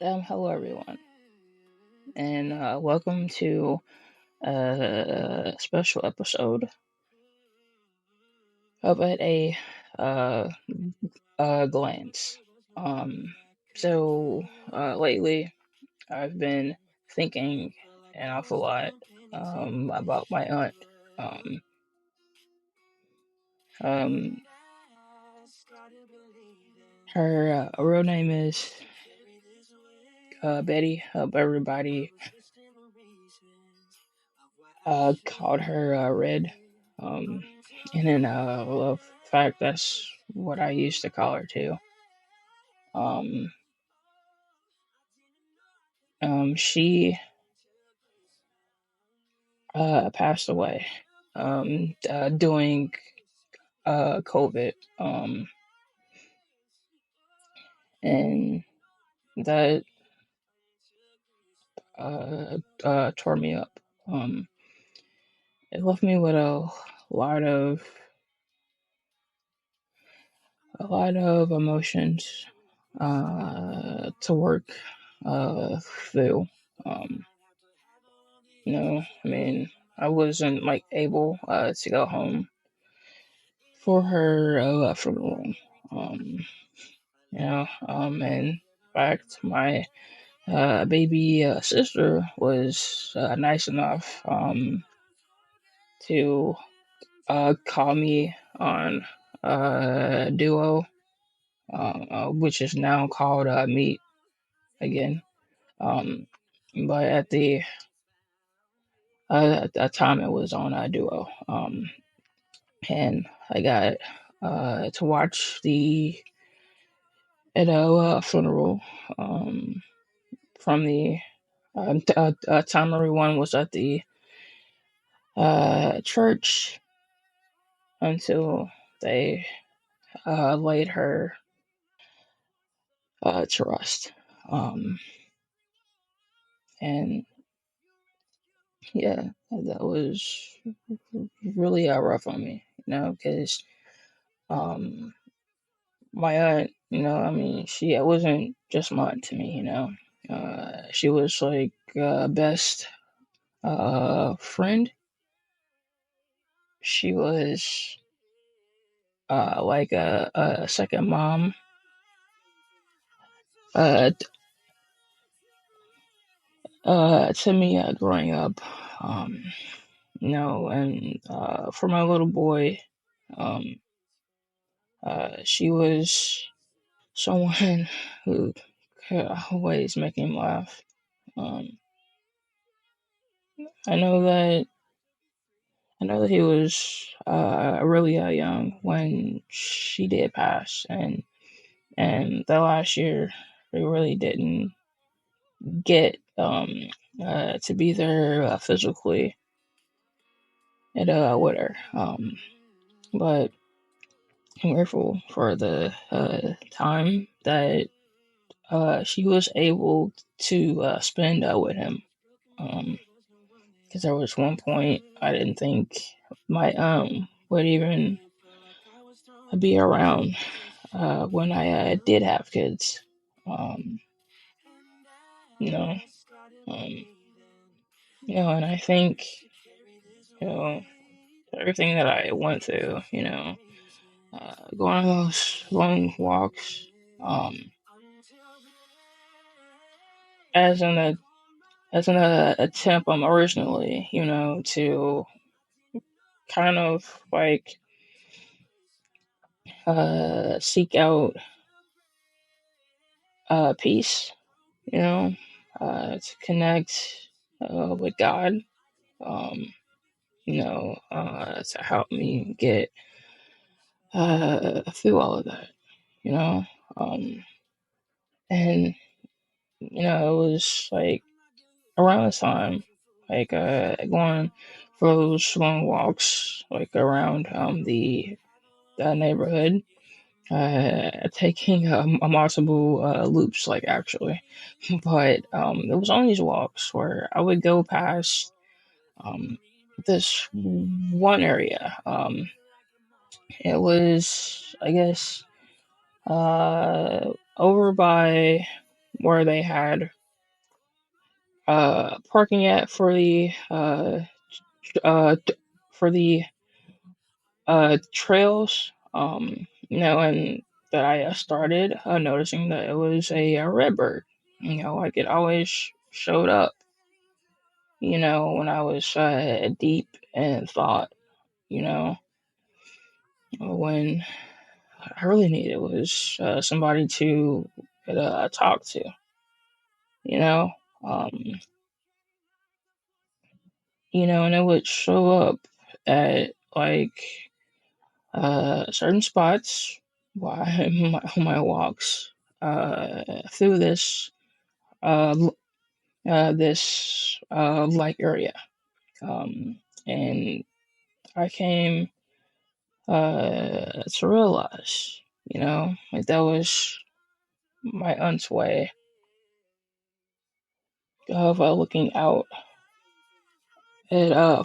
Hello everyone, and welcome to a special episode of At uh, Glance. Um, Lately, I've been thinking an awful lot about my aunt. Um, um, Her real name is Betty. Everybody called her Red. Um, and in love fact, that's what I used to call her too. Um, she passed away during COVID, and that tore me up. It left me with lot of emotions to work through. Um, I mean, I wasn't like able to go home for her funeral. Um, in fact, my baby sister was nice enough to call me on Duo, which is now called Meet again. Um, but at that time it was on Duo, and I got to watch the funeral from the time everyone was at the church until they laid her to rest. Um, and yeah, that was really rough on me, because um, my aunt, I mean, she wasn't just my aunt to me, she was like best friend. She was like a second mom uh, to me growing up. Um, and for my little boy, um, she was someone who could always make him laugh. Um, I know that he was really young when she did pass, and the last year we really didn't get to be there physically and with her. But I'm grateful for the time that she was able to spend with him. Because there was one point I didn't think my would even be around when I did have kids. Um, you know, um, and I think you know everything that I went through. Going on those long walks. Um, as an attempt originally, to kind of like seek out peace, to connect with God, um, to help me get through all of that, you know. Um, and, it was like around this time, like going for those long walks, like around the neighborhood, taking multiple loops, like actually. But it was on these walks where I would go past um, this one area. It was, I guess, over by where they had parking at uh for the trails. And that I started noticing that it was a red bird. Like it always showed up. When I was deep in thought. You know, when I really needed was somebody to talk to. You know, um, and it would show up at like certain spots while on my walks through uh, this light area. And I came to realize, like that was my aunt's way of looking out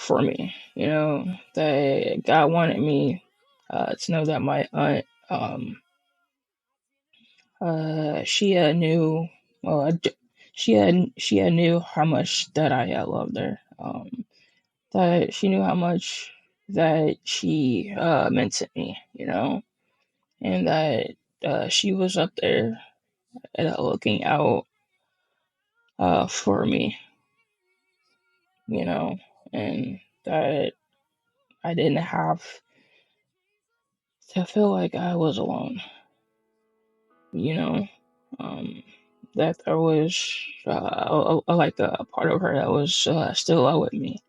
for me. That God wanted me to know that my aunt, she knew, well, she knew how much that I loved her. That she knew how much that she meant to me. And that she was up there looking out for me. And that I didn't have to feel like I was alone. you know, um, that there was like a part of her that was still with me.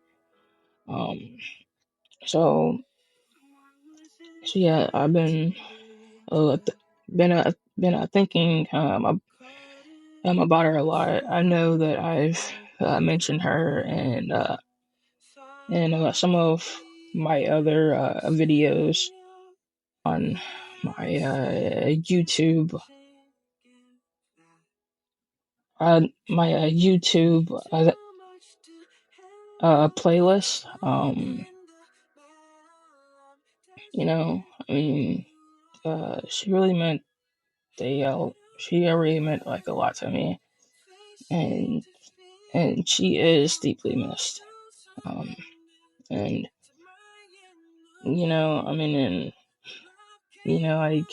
Um, so yeah, I've been thinking about her a lot. I know that I've mentioned her and some of my other videos on my YouTube playlist. I mean, she really meant she really meant like a lot to me, and she is deeply missed. Um, and I mean, and like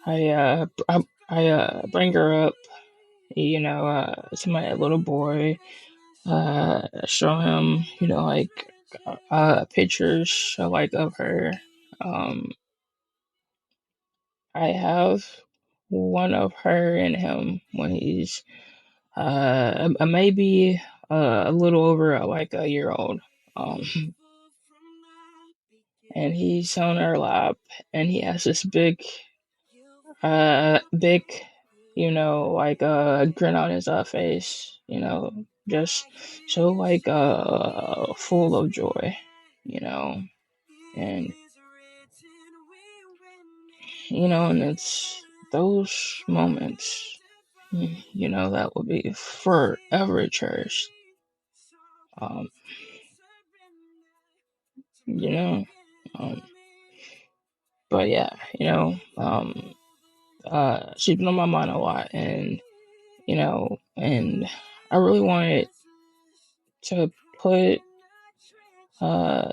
I bring her up, to my little boy, show him, like pictures like of her. Um, I have one of her and him when he's maybe a little over like a year old. Um, and he's on her lap, and he has this big, like a grin on his face, just so like full of joy, you know, and and it's those moments, that will be forever cherished. Um, you know, um, but yeah, she's been on my mind a lot, and I really wanted to put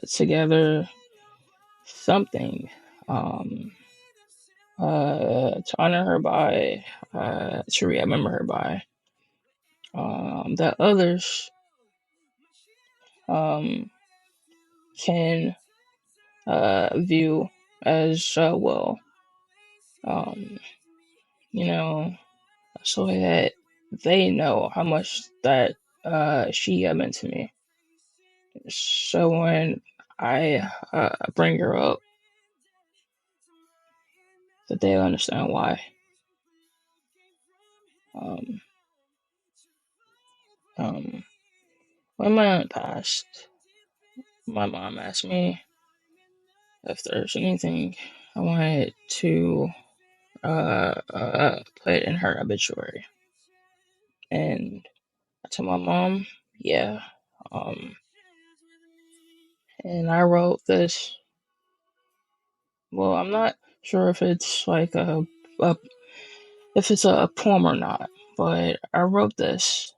together something to honor her by, to remember her by, that others um, can view as well. Um, you know, so that they know how much that she meant to me. So when I bring her up, that they understand why. Um, um, when my aunt passed, my mom asked me if there's anything I wanted to put in her obituary, and I told my mom, yeah. Um, and I wrote this. Well, I'm not sure if it's like a if it's a poem or not, but I wrote this,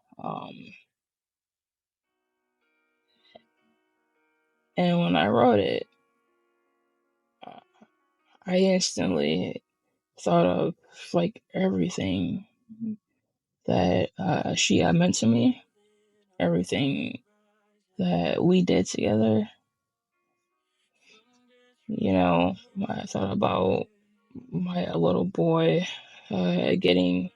and when I wrote it, I instantly thought of like everything that she had meant to me, everything that we did together. You know, I thought about my little boy getting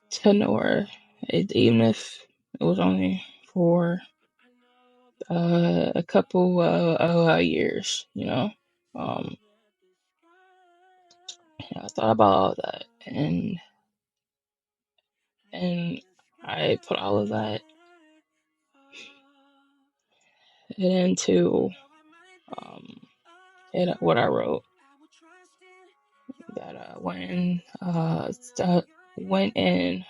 to know her, even if it was only for a couple years, you know. Um, I thought about all that, and I put all of that into what I wrote. That went in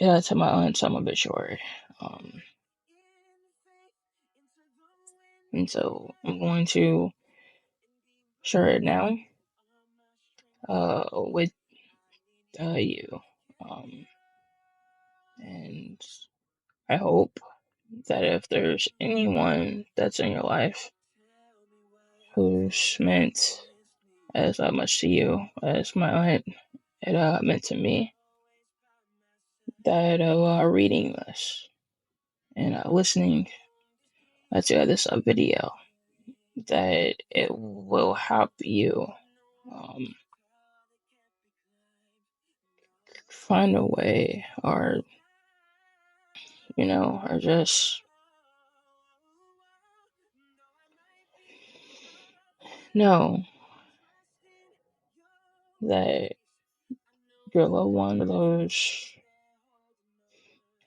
to my aunt's obituary. And so I'm going to share it now with you. And I hope that if there's anyone that's in your life who's meant as much to you as my aunt it meant to me, that reading this and listening to this video, that it will help you um, find a way, or or just know that your loved one, or those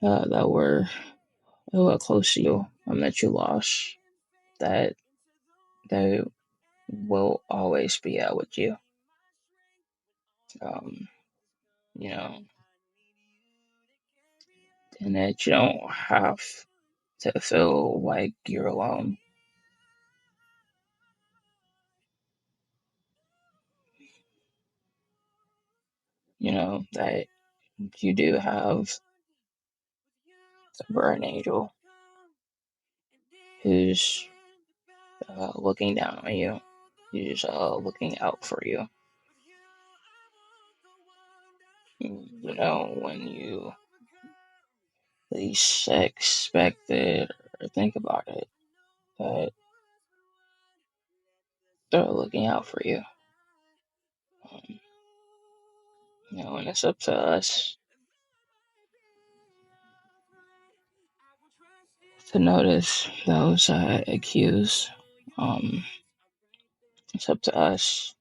that were close to you, that you lost, that they will always be out with you. Um, you know, and that you don't have to feel like you're alone. You know, that you do have a burden angel who's looking down on you, who's looking out for you. You know, when you least expect it or think about it, that they're looking out for you. Um, and it's up to us to notice those cues. It's up to us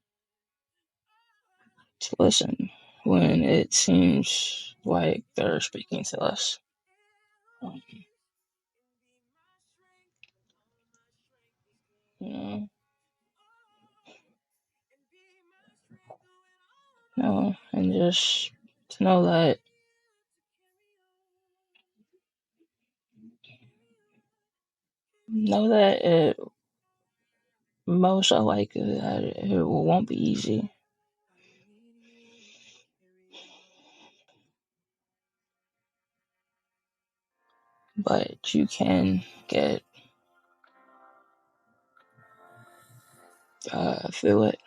to listen when it seems like they're speaking to us. Um, you know, and just to know that it most likely that it won't be easy, but you can get through it.